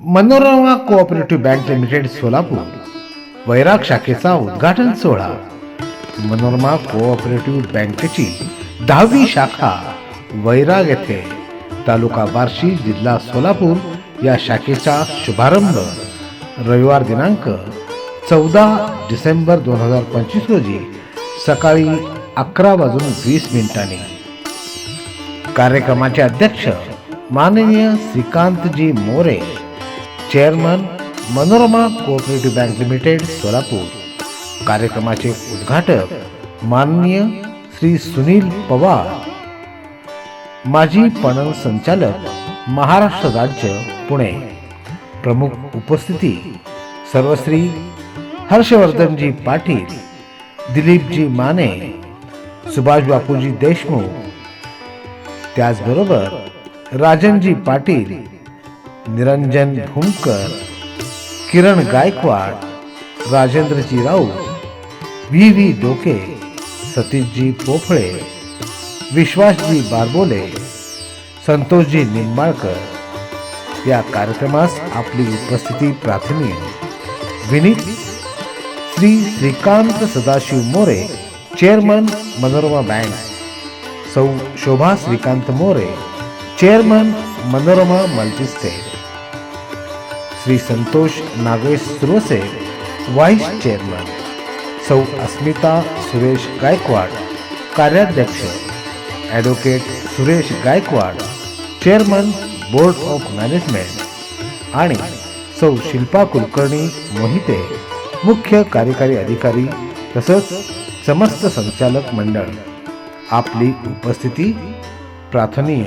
Manorama cooperative bank limited Solapur Vairag शाखेचा उद्घाटन सोहळा. मनोरमा कोऑपरेटिव्ह बँकेची 10वी शाखा वैराग येथे तालुका बार्शी जिल्हा सोलापूर या शाखेचा शुभारंभ रविवार दिनांक 14 डिसेंबर 2025 रोजी सकाळी 11:20 कार्यक्रमाचे अध्यक्ष माननीय Shrikantji More, chairman Manorama cooperative bank limited Solapur. कार्यक्रमाचे उद्घाटक माननीय श्री सुनील पवार, माजी पणन संचालक महाराष्ट्र राज्य पुणे. प्रमुख उपस्थिती सर्वश्री हर्षवर्धनजी पाटील, दिलीपजी माने, सुभाष बापूजी देशमुख, त्याचबरोबर राजनजी पाटील, निरंजन भूमकर, किरण गायकवाड, राजेंद्रजी राऊत, व्ही डोके, सतीशजी पोफळे, विश्वासजी बारबोले, संतोषजी निंबाळकर. या कार्यक्रमास आपली उपस्थिती प्रार्थनीय. विनीत Shri Shrikant Sadashiv More, chairman Manorama bank. Sau Shobha Shrikant More, chairman Manorama multistate. Shri Santosh Nagesh Suravase, vice chairman. Sau Asmita Suresh Gaikwad, कार्याध्यक्ष. Advocate Suresh Gaikwad, chairman board of management. आणि सौ शिल्पा कुलकर्णी मोहिते, मुख्य कार्यकारी अधिकारी तसंच समस्त संचालक मंडळ. आपली उपस्थिती प्रार्थनीय.